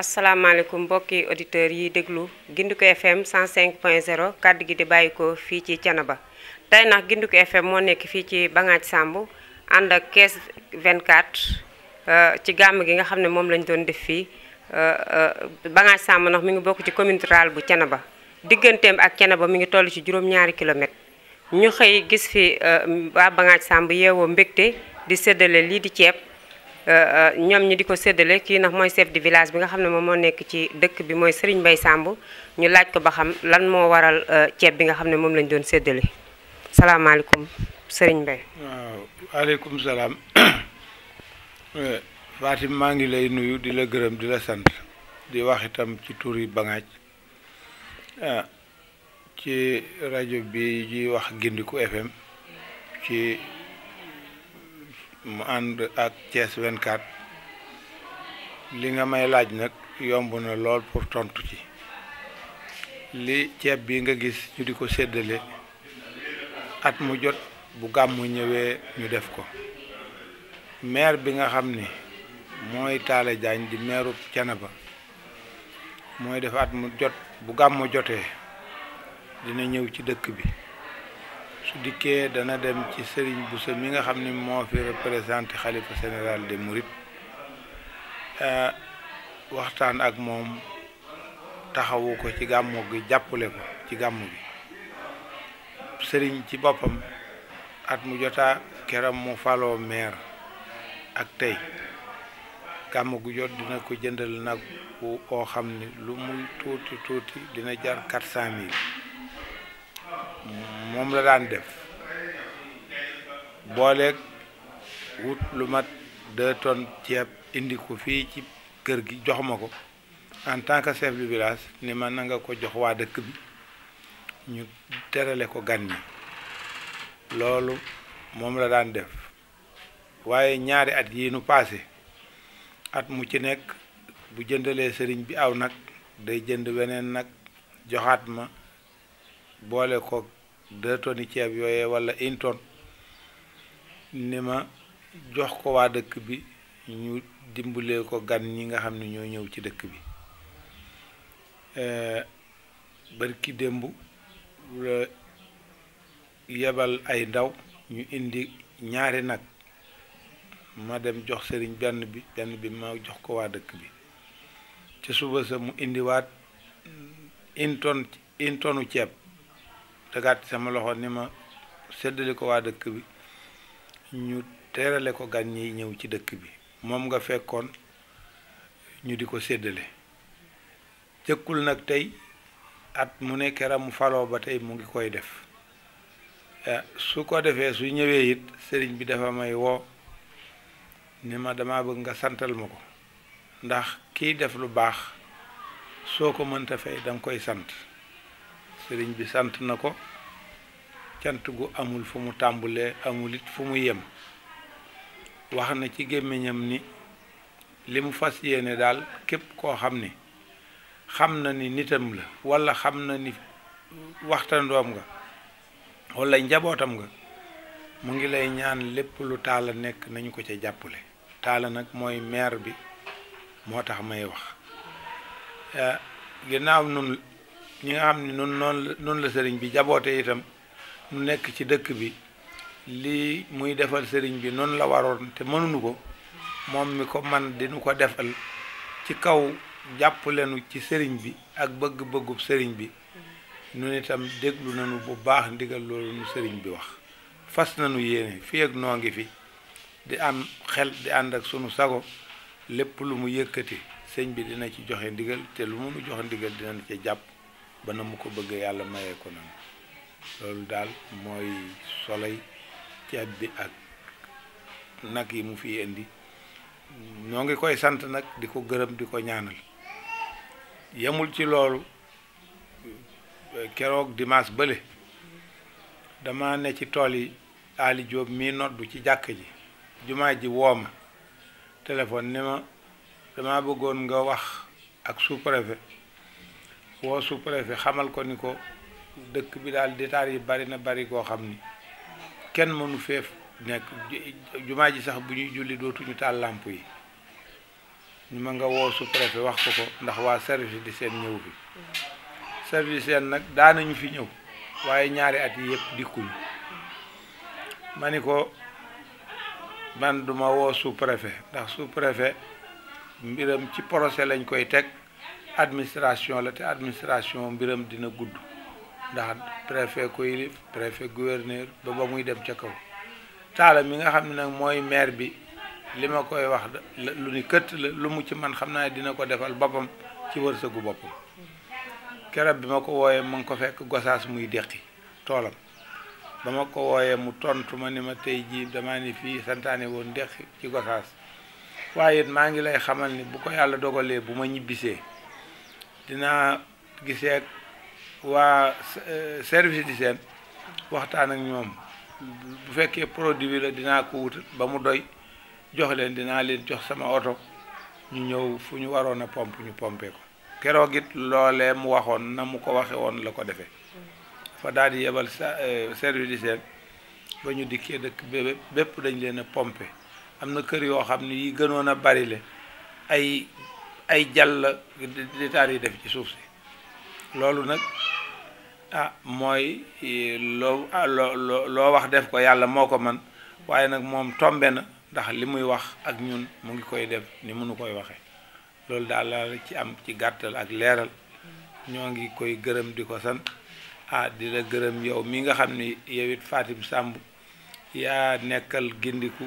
asalaamaaleykum mbokki auditeurs yi déglu Gindiku FM 105.0 kàddu gi di bàyyi ko fii ci Thiénaba tey nag Gindiku FM moo nekk fii ci Bangaaj Samb ànd ak Kees 24 ci gàmm gi nga xam ne moom lañ doon def fii Bangaaj Samb ndax mi ngi bokk ci commune rurale bu Thiénaba digganteem ak Thiénaba mi ngi toll ci juróom-ñaari kilomètres ñu xëy gis fi waa Bangaaj Samb yeewoo mbégte di séddale lii di ceeb ñoom ñi di ko séddale kii nag mooy chef de village bi nga xam ne moom moo nekk ci dëkk bi mooy Serigne Mbaye Samb ñu laaj ko ba xam lan moo waral ceeb bi nga xam ne moom lañ doon séddale salaamaaleykum Serigne Mbaye. waaw waaleykum salaam Fatim maa ngi lay nuyu di la gërëm di la sant di wax itam ci tur yi Bangaaj ci rajo bi ji wax Gindiku FM ci. mu ànd ak Thiès 24 li nga may laaj nag yomb na lool pour tontu ci li ceeb bi nga gis ñu di ko séddale at mu jot bu gàmmu ñëwee ñu def ko maire bi nga xam ni mooy Talla Diagne di maire Thiénaba mooy def at mu jot bu gàmmu jotee dina ñëw ci dëkk bi su dikkee dana dem ci Serigne Bousso mi nga xam ni moo fi représenté xalifa général des Mourides waxtaan ak moom taxawu ko ci gàmmu gi jàppale ko ci gàmmu gi Serigne ci boppam at mu jotaa keram mu faloo maire ak tey gàmmu gu jot dina ko jëndal nag oo xam ni lu muy tuuti tuuti dina jar 400 000 moom la daan def booleeg wut lu mat 2 tonnes ceeb indi ko fii ci kër gi jox ma ko en tant que chef du village ni ma na nga ko jox waa dëkk bi ñu terale ko gan ñi loolu moom la daan def waaye ñaari at yi nu passé at mu ci nekk bu jëndalee sëriñ bi aw nag day jënd weneen nag joxaat ma boole ko 2 tonnes ceeb yooyee wala 1 tonne ni ma jox ko waa dëkk bi ñu dimbalee ko gan ñi nga xam ne ñoo ñëw ci dëkk bi barki démb la yebal ay ndaw ñu indi ñaari nag ma dem jox sëriñ benn bi ma jox ko waa dëkk bi ci suba sa mu indiwaat 1 tonne ceeb tegaat sama loxo ni ma séddale ko waa dëkk bi ñu teerale ko gan ñi ñëw ci dëkk bi moom nga fekkoon ñu di ko séddale jëkkul nag tey at mu ne keram mu faloo ba tey mu ngi koy def su ko defee su ñëwee it sëriñ bi dafa may woo ni ma dama bëgg nga santal ma ko ndax kiy def lu baax soo ko mënta fay danga koy sant sëriñ bi sant na ko cant gu amul fu mu tàmbulee amul it fu mu yem wax na ci gémmiñam ni li mu fas yéene daal képp koo xam ni xam na ni nitam la walla xam na ni waxtandoom nga walla njabootam nga mu ngi lay ñaan lépp lu Talla nekk nañu ko ca jàppale Talla nag mooy maire bi moo tax may wax ginnaaw nun ñi nga xam ne noonu la sëriñ bi jaboote itam nu nekk ci dëkk bi lii muy defal sëriñ bi noonu la waroon te mënuñu ko moom mi ko man dinu ko defal ci kaw jàppalenu ci sëriñ bi ak bëgg-bëggub sëriñ bi nun itam déglu nañu bu baax ndigal loolu nu sëriñ bi wax fas nañu yéene fii ak noo ngi fi di am xel di ànd ak sunu sago lépp lu mu yëkkati sëñ bi dina ci joxe ndigal te lu mu nu joxe ndigal dina ci jàpp ba na mu ko bëgg yàlla mayee ko nan loolu daal mooy soloy ceeb bi ak nag yi mu fi indi ñoo ngi koy sant nag di ko gërëm di ko ñaanal yemul ci loolu keroog dimanche bële dama ne ci tool yi Ali Diop mii noddu ci jàkk ji jumaa ji wooma téléphone ni ma dama bëggoon nga wax ak sous-préfet woo sous-préfet xamal ko ni ko dëkk bi daal détails yi bari na bari goo xam ni kenn mënu feef nekk jumaa ji sax bu ñuy julli dootuñu taal làmp yi ñu ma nga woo sous-préfet wax ko ndax waa service d'hygiène ñëw fi service d'hygiène nag daanañu fi ñëw waaye ñaari at yi yëpp dikkuñu ma ni ko man duma woo sous-préfet ndax sous-préfet mbiram ci procès lañ koy teg administration la te administration mbiram dina gudd ndax préfet ko yilif préfet gouverneur ba muy dem ca kaw taala mi nga xam ne nag mooy maire bi li ma koy wax lu ni këtt la lu mu ci man xam naa dina ko defal boppam ci wërsëgu boppam keroog bi ma ko wooyee ma ngi ko fekk Gosaas muy deqi toolam ba ma ko wooyee mu tontu ma ni ma tey jii damaa ni fii santaane woon deqi ci Gosaas waaye it maa ngi lay xamal ni bu ko yàlla dogalee bu ma ñibbisee dinaa gisee waa service d'hygiène waxtaan ak ñoom bu fekkee produit bi la dinaa ko wutal ba mu doy jox leen dinaa leen jox sama oto ñu ñëw fu ñu waroon a pompe ñu pompe ko keroog it loolee mu waxoon na mu ko waxe woon la ko defee fa daal di yebal service d'hygiène ba ñu dikkee dëkk bépp dañ leen a pompe am na kër yoo xam ne yi gënoon a bari le ay jàll di taar yi def ci suuf si loolu nag mooy loo wax def ko yàlla moo ko man waaye nag moom tombe na ndax li muy wax ak ñun mu ngi koy def ni mënu koy waxee loolu daal la ci am ci gàttal ak leeral ñoo ngi koy gërëm di ko sant di la gërëm yow mi nga xam ni yow it Fatim Samb yaa nekkal gindiku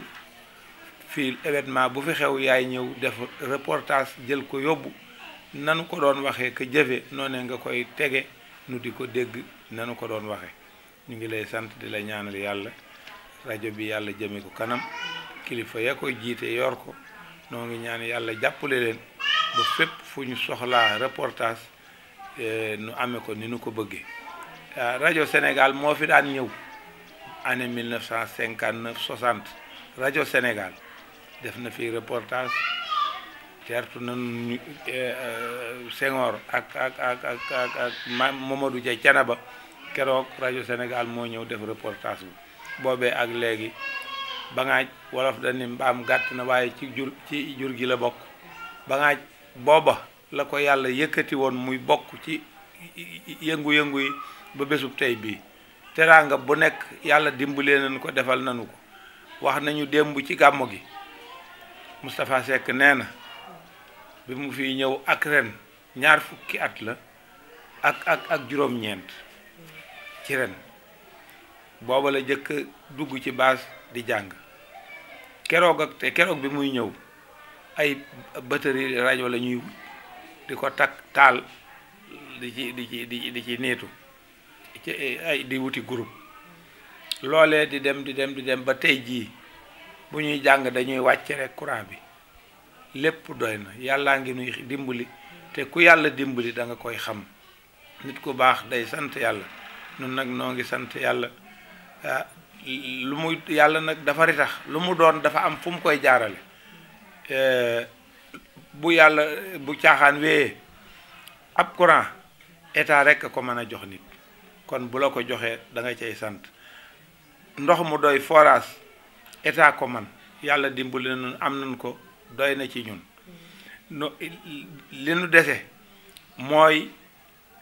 fii événement bu fi xew yaay ñëw def reportage jël ko yóbbu nanu ko doon waxee que jëfe noonu nga koy tege nu di ko dégg nanu ko doon waxee ñu ngi lay sant di la ñaanal yàlla rajo bi yàlla jëme ko kanam kilifa ya koy jiite yor ko noo ngi ñaan yàlla jàppale leen ba fépp fu ñu soxlaa reportage nu amee ko ni nu ko bëggee rajo Sénégal moo fi daan ñëw année 1959 60 rajo Sénégal def na fi reportage teertu nañu Senghor ak Mamadou Dia Thiénaba keroog rajo Sénégal moo ñëw def reportage bi boobee ak léegi Bangaaj wolof dañ ni mbaam gàtt na waaye ci jur gi la bokk Bangaaj booba la ko yàlla yëkkati woon muy bokk ci yëngu-yëngu yi ba bésub tey bii teraanga bu nekk yàlla dimbalee nañu ko defal nañu ko wax nañu démb ci gàmmu gi Moustapha Seck nee na bi mu fi ñëw ak ren ñaar fukki at la ak juróom-ñeent ci ren booba la jëkk dugg ci baas di jàng keroog bi muy ñëw ay batterie rajo la ñuy wut di ko takk taal di ci niitu ci ay di wuti groupe loolee di dem ba tey jii bu ñuy jàng dañuy wàcce rek courant bi lépp doy na yàllaa ngi nuy dimbali te ku yàlla dimbali da nga koy xam nit ku baax day sant yàlla nun nag noo ngi sant yàlla lu muy yàlla nag dafa ritax lu mu doon dafa am fu mu koy jaarale bu yàlla bu caaxaan wéyee ab courant état rek a ko mën a jox nit kon bu la ko joxee da nga cay sant ndox mu doy forage état ko man yàlla dimbali nañu am nañ ko doy na ci ñun no li nu dese mooy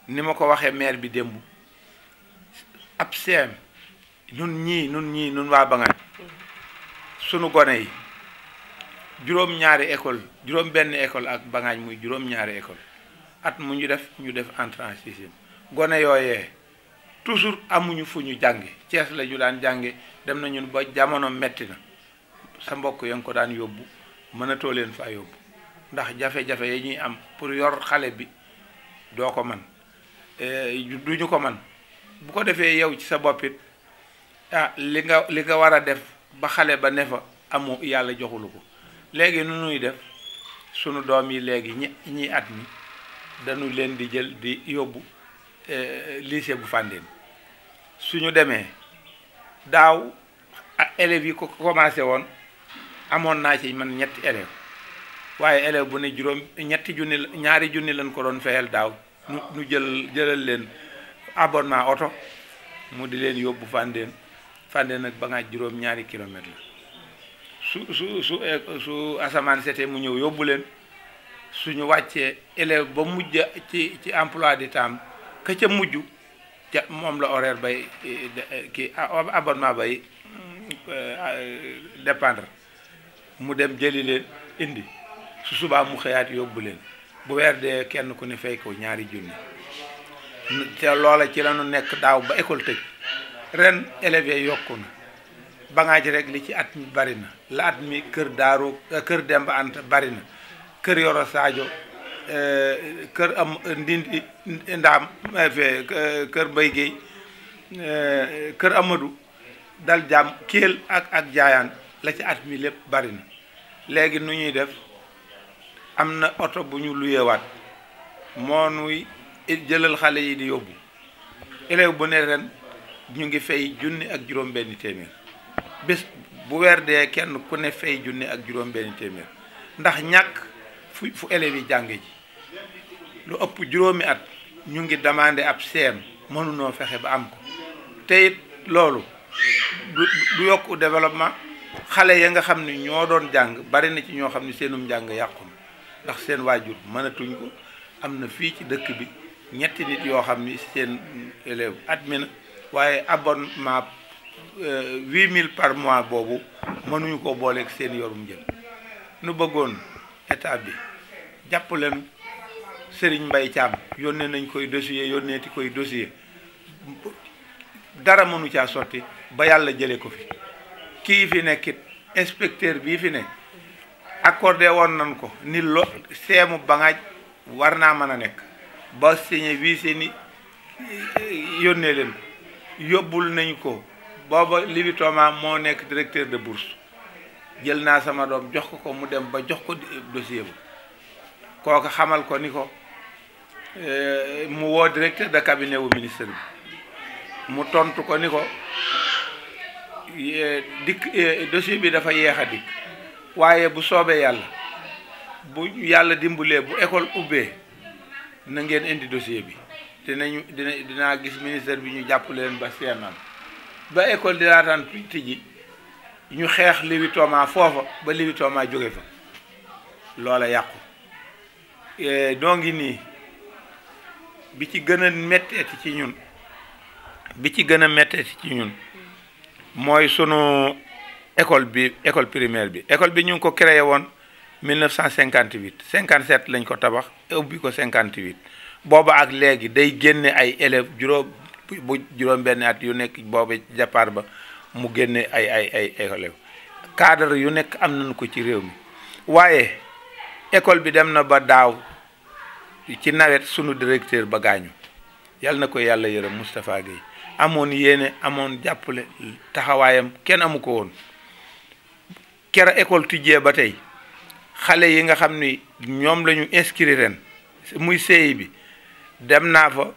ni ma ko waxee maire bi démb ab CM ñun waa Bangaaj sunu gone yi juróom-ñaari école juróom-benn école ak Bangaaj muy juróom-ñaari école at mu ñu def entrée en sixième gone yooyee toujours amuñu fu ñu jànge Cees la ñu daan jànge dem na ñun ba jamono metti na sa mbokk ya nga ko daan yóbbu mënatoo leen fa yóbbu ndax jafe-jafe yi ñuy am pour yor xale bi doo ko man duñu ko man bu ko defee yow ci sa boppit li nga war a def ba xale ba ne fa amu yàlla joxulu ko léegi nu nuy def sunu doom yi léegi ñi at mi dañu leen di jël di yóbbu lycée bu Fandène suñu demee daaw élèves yi ko commencé woon amoon naa ci man ñetti élèves waaye élève bu ne ñaari junni lañ ko doon fayal daaw nu jëlal leen abonnement oto mu di leen yóbbu Fandène ak Bangaaj juróom-ñaari kilomètre la su asamaan setee mu ñëw yóbbu leen suñu wàccee élève ba mujj ci emploi du temps ka ca mujj ca moom la horaire bay kii abonnement bay dépendre mu dem jëli leen indi su subaa mu xëyaat yóbbu leen bu weer dee kenn ku ne fay ko ñaari junni te loola ci lañu nekk daaw ba école tëj ren élèves yokku na ba ngaa ci rek li ci at mi bari na la at mi kër Daaru kër Demba Anta bari na kër Yoro Sadio kër am ndindi ndaam kër Mbay Géey kër Amadou dal jàmm Kéel ak jaayaan la ci at mi lépp bari na léegi nu ñuy def am na oto bu ñu luyewaat moo nuy jëlal xale yi di yóbbu élève bu ne ren ñu ngi fay junni ak juróom-benni téeméer bés bu weer dee kenn ku ne fay junni ak juróom-benni téeméer ndax ñàkk fu élèves yi jànge ji lu ëpp juróomi at ñu ngi demandé ab CM mënunoo fexe ba am ko te it loolu du yokk développement xale ya nga xam ne ñoo doon jàng bari na ci ñoo xam ne seenum njàng yàqu na ndax seen waajur mënatuñ ko am na fii ci dëkk bi ñetti nit yoo xam ni seen élève admis na waaye abonnement 8000 par mois boobu mënuñu ko booleeg seen yorum jël nu bëggoon état bi jàpp leen Serigne Mbaye Thiam yónnee nañ koy dossier yónneeti koy dossier dara mënu caa sotti ba yàlla jële ko fi kii fi nekkit inspecteur bii fi ne accordé woon nañ ko ni lo seemu bangaaj war naa mën a nekk ba signé vise ni yónnee leen ko yóbbul nañ ko booba Libitoma moo nekk directeur de bourse jël naa sama doom jox ko mu dem ba jox ko dossier ba kooka xamal ko ni ko mu woo directeur de cabinet wu ministre bi mu tontu ko ni ko dikk dossier bi dafa yeex a dikk waaye bu soobee yàlla bu yàlla dimbalee bu école ubbee na ngeen indi dossier bi dinaa gis ministère bi ñu jàpp leen ba seenam ba école di laataan tijji ñu xeex Libitoma foofa ba Libitoma jóge fa loola yàqu doo ngi nii bi ci gën a metteeti ci ñun mooy sunu école primaire bi école bi ñu ngi ko créé woon 1958 57 lañ ko tabax ubbi ko 58 booba ak léegi day génne ay élèves juróom benn at yu nekk booba départ ba mu génne ay élèves cadre yu nekk am nañu ko ci réew mi waaye école bi dem na ba daaw ci nawet sunu directeur ba gaañu yal na ko yàlla yërëm Moustapha Gueye amoon yéene amoon jàppale taxawaayam kenn amu ko woon kera école tijjee ba tey xale yi nga xam ni ñoom la ñu inscrire ren muy CI bi dem naa fa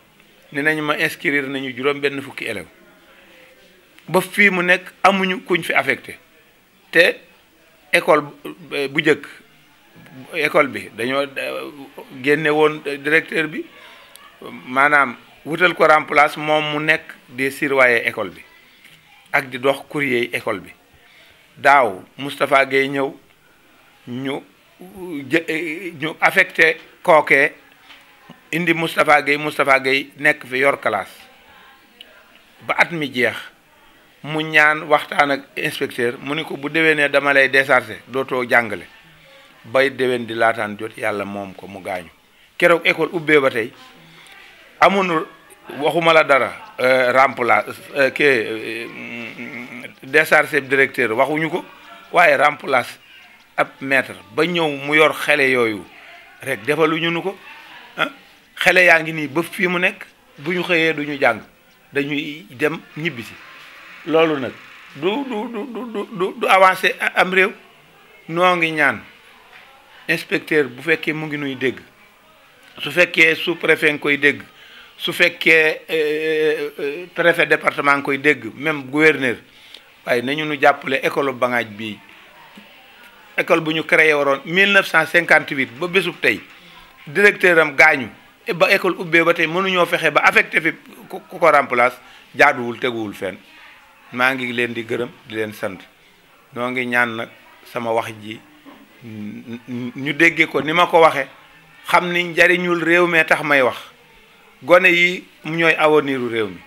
ni nañu ma inscrire nañu juróom benn fukki élèves ba fii mu nekk amuñu kuñ fi affecté te école bu njëkk école bi dañoo génne woon directeur bi maanaam wutal ko remplace moom mu nekk di surveiller école bi ak di dox courrier école bi daaw Moustapha Gueye ñëw ñu affecté kookee indi Moustapha Gueye nekk fi yor classe ba at mi jeex mu ñaan waxtaan ak inspecteur mu ni ko bu déwénee dama lay décharger dootoo jàngale bay déwén di laataan jot yàlla moom ko mu gaañu keroog école ubbee ba tey amuñu waxuma la dara remplace décharger directeur waxuñu ko waaye remplace ab maître ba ñëw mu yor xale yooyu rek defaluñu nu ko xale yaa ngi nii ba fii mu nekk bu ñu xëyee duñu jàng dañuy dem ñibbisi loolu nag du avancé am réew noo ngi ñaan inspecteur bu fekkee mu ngi nuy dégg su fekkee sous-préfet nga koy dégg su fekkee préfet département nga koy dégg même gouverneur waaye nañu nu jàppale école Bangaaj bii école bu ñu créé waroon 1958 ba bésub tey directeur am gaañu ba école ubbee ba tey mënuñoo fexe ba affecté fi ku ko remplace jaaduwul teguwul fenn maa ngi leen di gërëm di leen sant noo ngi ñaan nag sama wax ji ñu déggee ko ni ma ko waxe xam ni njariñul réew mee tax may wax gone yi ñooy awoniru réew mi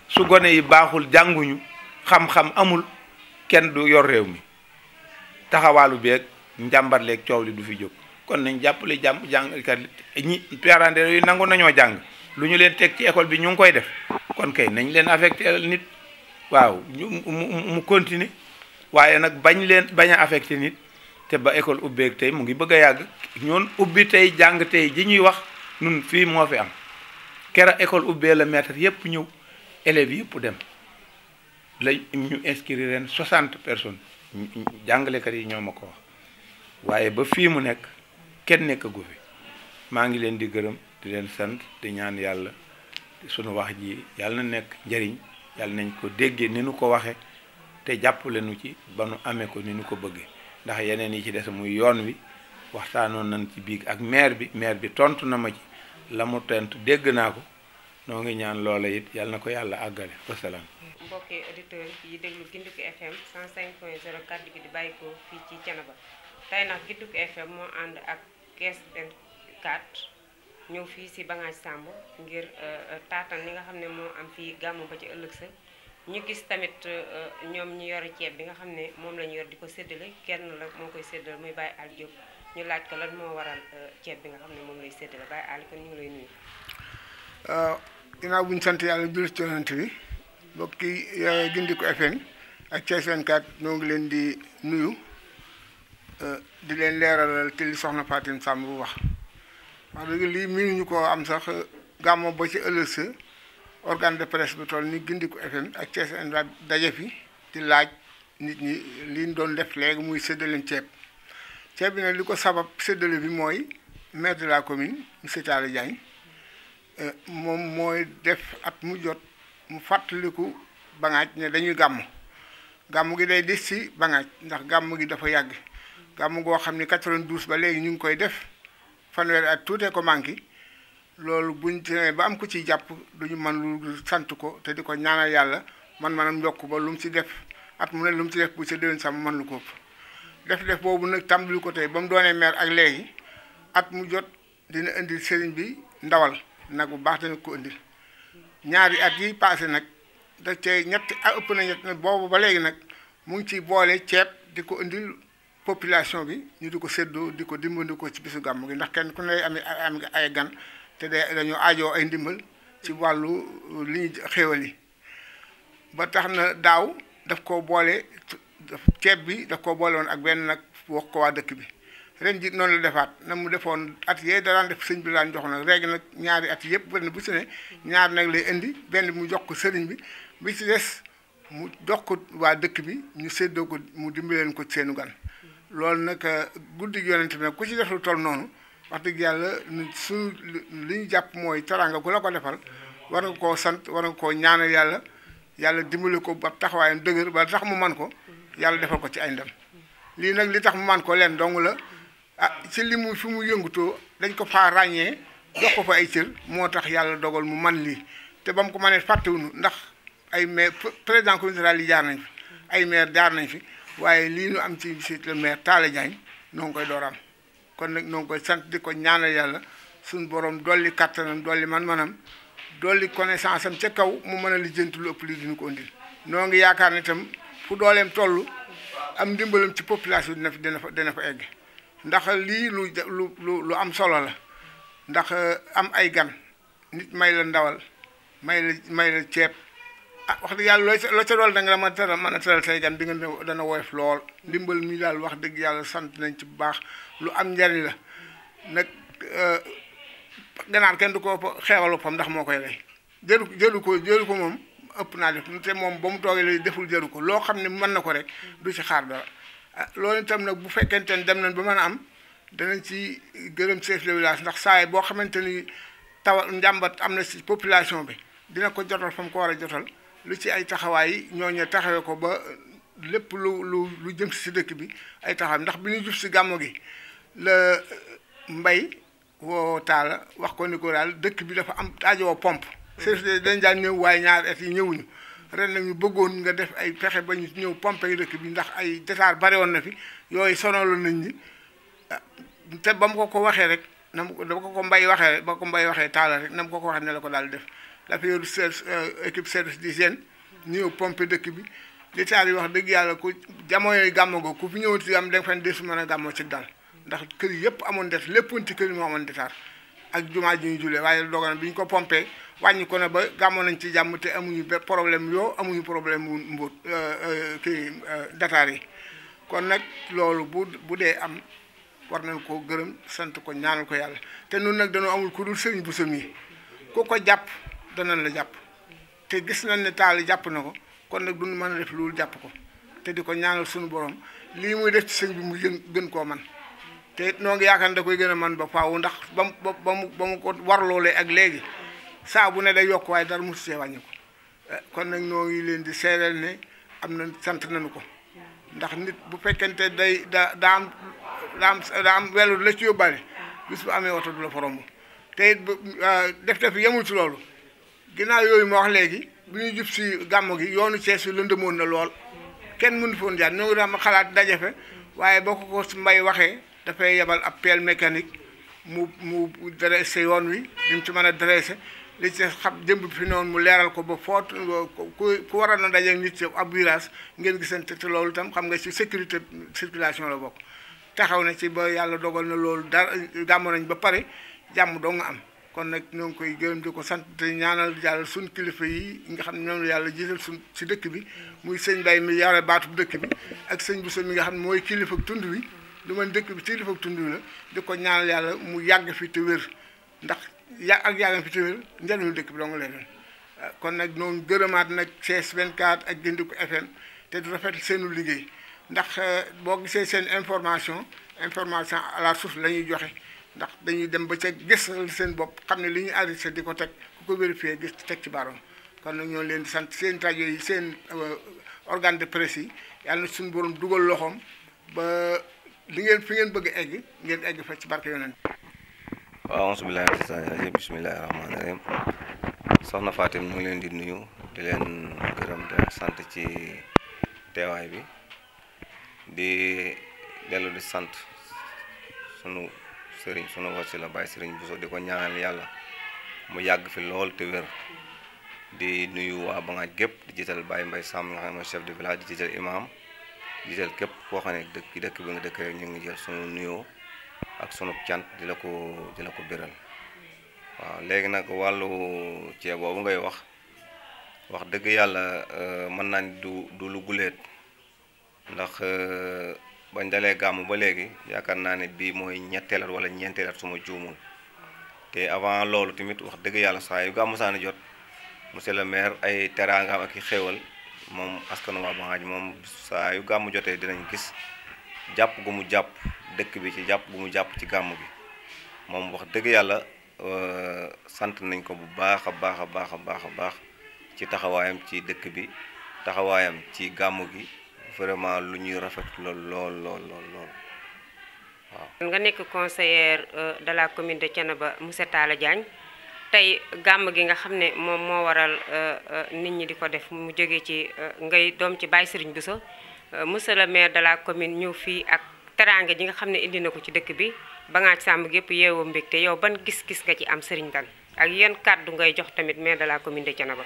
su gone yi baaxul jànguñu xam-xam amul kenn du yor réew mi taxawaalu beeg njàmbarleeg coow li du fi jóg kon nañ jàppale jàngkat ñi parents d'élèves yi nangu nañoo jàng lu ñu leen teg ci école bi ñu ngi koy def kon kay nañ leen affecté nit waaw mu continuer waaye nag bañ a affecté nit te ba école ubbeeg tey mu ngi bëgg a yàgg ñoon ubbi tey jàng tey ji ñuy wax nun fii moo fi am kera école ubbee la maître yépp ñëw élèves yëpp dem la ñu inscrire ren 60 personnes jàngalekat yi ñoo ma ko wax waaye ba fii mu nekk kenn nekkagu fi maa ngi leen di gërëm di leen sant di ñaan yàlla sunu wax ji yàlla na nekk njariñ yàlla nañ ko déggee ni nu ko waxe te jàppale nu ci ba nu amee ko ni nu ko bëggee ndax yeneen yi ci des muy yoon wi waxtaanoon nañ ci biig ak maire bi tontu na ma ci la mu tontu dégg naa ko noo ngi ñaan loola it yàlla na ko yàlla àggale wasalaam. mbokki auditeurs yi déglu Gindiku FM 105.0 kàddu gi di bàyyi ko fii ci Thiénaba tey nag Gindiku FM moo ànd ak Kees 24 ñëw fii si Bangaaj Samb ngir taatan li nga xam ne moo am fii gàmmu ba ci ëllëg sa ñu gis tamit ñoom ñu yore ceeb bi nga xam ne moom la ñu yor di ko séddale kenn la moo koy séddale muy Baye Al Diop ñu laaj ko lan moo waral ceeb bi nga xam ne moom lay séddale Baye Al kon ñu ngi lay nuyu. ginnaaw bu ñu sant yàlla julli ci Yonent bi mbokki Gindiku FM ak Thiès 24 ñoo ngi leen di nuyu di leen leeralal ci li soxna Fatim Samb bu wax dëgg lii miinuñu ko am sax gàmmo ba ci ëllëg sa organe de presse bi toll ni Gindiku FM ak Thiès 24 daje fi di laaj nit ñi liñ doon def léegi muy séddaleem ceeb bi nag li ko sabab séddale bi mooy maire de la commune monsieur Talla Diagne moom mooy def at mu jot mu fàttaliku Bangaaj ne dañuy gàmm gi day des ci Bangaaj ndax gàmm gi dafa yàgg gàmm goo xam ni 92 ba léegi ñu ngi koy def fanweeri at tuutee ko manqué loolu buñ demee ba am ko ciy jàpp duñu mën lu sant ko te di ko ñaanal yàlla manam yokk ba lu mu ci def at mu ne lu mu ci def bu ca déwén sama mën lu ko def boobu nag tàmbali ko tey ba mu doonee maire ak léegi at mu jot dina indil sëriñ bi ndawal nag bu baax dana ko indil ñaari at yi passé nag da cee ëpp na ñett boobu ba léegi nag mu ngi ciy boole ceeb di ko indil population bi ñu di ko séddoo di ko dimbandikoo ci bisu gàmm gi ndax kenn ku ne am ay gan te dañoo aajoo ay ndimbal ci wàllu li ñu xéewal yi ba tax na daaw daf ko boole ceeb bi daf ko boole woon ak benn nag wax ko waa dëkk bi ren ji noonu la defaat na mu defoon at yee daan def sëñ bi daan jox nag léegi nag ñaari at yëpp benn bu si ne ñaar nag lay indi benn mu jox ko sëriñ bi ci des mu jox ko waa dëkk bi ñu séddoo ko mu dimbaleen ko seenu gan loolu nag guddi yonent bi nag ku ci def lu toll noonu wax dëgg yàlla suñu li ñu jàpp mooy teraanga ku la ko defal war nga koo sant war nga koo ñaanal yàlla dimbali ko ba taxawaayam dëgër ba tax mu man ko yàlla defal ko ci ay ndam lii nag li tax mu man ko leen dong la ci li mu fi mu yëngutoo dañ ko faa ràññee jox ko fa ay cër moo tax yàlla dogal mu man lii te ba mu ko mënee fàttewuñu ndax ay maire président communauté rurale yi jaar nañ fi ay maire jaar nañ fi waaye lii ñu am ci monsieur le maire Talla Diagne noo ngi koy door am kon nag noo ngi koy sant di ko ñaanal yàlla suñu borom dolli kattanam dolli man-manam dolli connaissance am ca kaw mu mën a lijjanti lu ëpp lii dina ko indil noo ngi yaakaar ne itam fu dooleem toll am ndimbalam ci population dina fa egg ndax lii lu am solo la ndax am ay gan nit may la ndawal may la ceeb wax dëgg yàlla loo ca dool da nga mën a teral say gan di nga dana woyof lool ndimbal mi daal wax dëgg yàlla sant nañ ci bu baax lu am njariñ la nag ganaar kenn du ko xeexalu fam ndax moo koy rey jëlu ko moom ëpp naa def te moom ba mu toogee lay deful jëru ko loo xam ne mën na ko rek du ci xaar dara loolu itam nag bu fekkente ne dem nañ ba mën a am danañ ci gërëm chef de village ndax saa yi boo xamante ni njàmbat am na ci population bi dina ko jotal fa mu ko war a jotal lu ci ay taxawaay ñooñu taxawee ko ba lépp lu jëm si dëkk bi ay taxawaay ndax bi ñu jub si gàmmu gi la mbay woo Talla wax ko ni ko daal dëkk bi dafa am aajowoo pompe service dañ daan ñëw waaye ñaari at yi ñëwuñu ren nag ñu bëggoon nga def ay pexe ba ñu ñëw pompe yi dëkk bi ndax ay détaar bari woon na fi yooyu sonaloon nañ ñi te ba mu ko waxee rek nam da ko mbay waxee ba ko mbay waxee taala rek nam ko waxee ne la ko daal def la fi yor équipe service d'hygiène ñëw pompe dëkk bi li taal yi wax dëgg yàlla ku jamonoy gàmmo go ku fi ñëwati am da nga fan desu mën a gàmmo ci dal ndax kër yëpp amoon det léppoon ci kër yi moo amoon detaar ak jumaa ji ñu julee waaye dogal na bi ñu ko pompé wàññi ko na ba gàmmo nañ ci jàmm te amuñu problème yoo amuñu problème mu mbóot kii dataar yi kon nag loolu bu dee am war nañ koo gërëm sant ko ñaanal ko yàlla te nun nag dañoo amul ku dul sëriñ bu sam yi ku ko jàpp danañ la jàpp te gis nañ ne taal jàpp na ko kon nag duñ mën a def loolu jàpp ko te di ko ñaanal suñu borom lii muy def ci sëñ bi mu gën koo man te it noo ngi yaakaar ne da koy gën a man ba faaw ndax ba mu ko warloolee ak léegi saa bu ne day yokk waaye dara mosu see wàññi ko kon nag noo ngi leen di seereel ne am na sant nañu ko ndax nit bu fekkente day daa am welu la ci yóbbaale bis bu amee oto du la fa romb te it def yemul ci loolu ginnaaw yooyu ma wax léegi bi ñu jub si gàmmu gi yoonu Cees yi lëndëmoon na lool kenn mënu foon jaar ñoo ngi daan xalaat dajafe waaye boo ko mbay waxee dafay yebal ab pelle mécanique mu dressé yoon wi li mu ci mën a dressé li ci xam jëmb fi noonu mu leeral ko ba foot ku war a na daje nit ci ab virage ngeen gisante te loolu itam xam nga ci sécurité circulation la bokk taxaw na ci ba yàlla dogal na loolu dara gàmmu nañ ba pare jàmm doo nga am kon nag ñoo ngi koy gërëm di ko sant te ñaanal yàlla suñ kilifa yi nga xam ne ñoom la yàlla jiital suñ ci dëkk bi muy sëñ Bay mi yore baatub dëkk bi ak sëñ Bousso mi nga xam ne mooy kilifa tund wi lu man dëkk bi kilifa tund wi la di ko ñaanal yàlla mu yàgg fi te wér ndax yàggam fi te wér njëriñu dëkk bi doo nga lay doon kon nag noonu gërëmaat nag CS 24 ak Gindiku FM te du rafet seenu liggéey ndax boo gisee seen information à la source la ñuy joxe ndax dañuy dem ba ca gis seen bopp xam ne li ñu arrêté di ko teg ku ko vérifié gis teg ci baaroom kon nag ñoo leen di sant seen rajo yi seen organe de presse yi yàlla na suñu borom dugal loxoom ba li ngeen fi ngeen bëgg a egg ngeen egg fa ci barke yonent. waaw bismillahi bismillahi rahmaani rahim soxna Fatim ñu ngi leen di nuyu di leen gërëm di leen sant ci teewaay bi di dellu di sant sunu sëriñ sunu wasila Baye Sëriñ Bousso di ko ñaanal yàlla mu yàgg fi lool te wér di nuyu waa Bangaaj gépp di jiital Baye Mbaye Samb nga xam ne mooy chef de village di jiital imam di jiital képp koo xam ne dëkk bi nga dëkk rek ñu ngi jël sunu nuyoo ak sunu cant di la ko biral waaw léegi nag wàllu ceeb boobu ngay wax dëgg yàlla mën naa ni du lu guleet ndax bañ dalee gàmmu ba léegi yaakaar naa ne bii mooy ñetteelat wala ñeenteelat suma juumul te avant loolu tamit wax dëgg yàlla saa yu gàmmu saani jot monsieur le maire ay teraangaam ak i xéewal moom askanu waa Bangaaj moom saa yu gàmmu jotee dinañ gis jàpp gu mu jàpp dëkk bi ci jàpp gu mu jàpp ci gàmmu gi moom wax dëgg yàlla sant nañ ko bu baax a baax ci taxawaayam ci dëkk bi taxawaayam ci gàmmu gi vraiment lu ñuy rafet lool waaw. nga nekk conseiller de la commune de Thiénaba monsieur Talla Diagne tey gàmm gi nga xam ne moom moo waral nit ñi di ko def mu jógee ci ngay doom ci Baye Sëriñ Bousso monsieur le maire de la commune ñëw fii ak teraanga ji nga xam ne indi na ko ci dëkk bi Bangaaj Samb gépp yeewoo mbégte yow ban gis-gis nga ci am Sëriñ Dan ak yan kàddu ngay jox tamit maire de la commune de Thiénaba.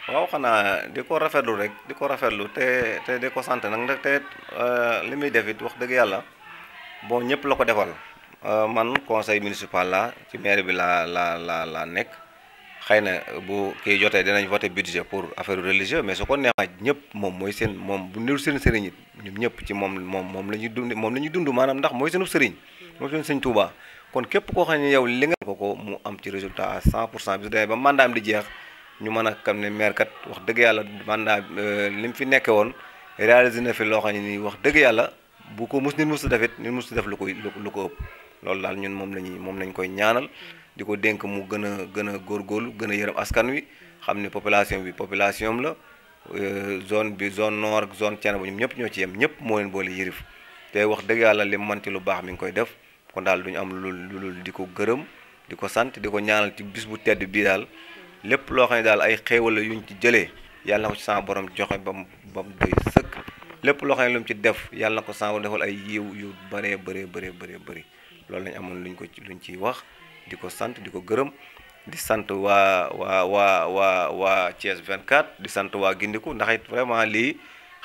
waaw xanaa di ko rafetlu rek di ko rafetlu te di ko sant nag ndax te li muy def it wax dëgg yàlla bon ñëpp la ko defal man conseil municipal la ci maire bi la nekk xëy na bu kii jotee dinañ voté budget pour affaire religieux mais su ko neex ñëpp moom mooy seen moom bu niru seen sëriñ it ñun ñëpp ci moom la ñuy dund maanaam ndax mooy seenu sëriñ mooy seen sëñ Touba kon képp koo xam ne yow li nga ko mu am ci résultat à 100% bi su demee ba mandaam di jeex ñu mën a xam ne maire kat wax dëgg yàlla mandat li mu fi nekke woon réalisé na fi loo xam ne nii wax dëgg yàlla bu ko nit mus def it nit mus def lu ko ëpp loolu daal ñun moom lañ koy ñaanal di ko dénk mu gën a góorgóorlu gën a yërëm askan wi xam ne population la zone nord ak zone Thiénaba ñoom ñëpp ñoo ci yem ñëpp moo leen boole yërif te wax dëgg yàlla li man ci lu baax mi ngi koy def kon daal duñu am lu di ko gërëm di ko sant di ko ñaanal ci bis bu tedd bii daal lépp loo xam ne daal ay xéewal la yuñ ci jëlee yàlla na ko ci sama borom joxe ba mu doy sëkk lépp loo xam ne lu mu ci def yàlla na ko sama borom defal ay yiw yu bëree bëri loolu lañ amoon luñ ciy wax di ko sant di ko gërëm di sant waa Thiès 24 di sant waa Gindiku ndax it vraiment lii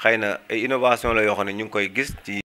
xëy na ay innovation la yoo xam ne ñu ngi koy gis ci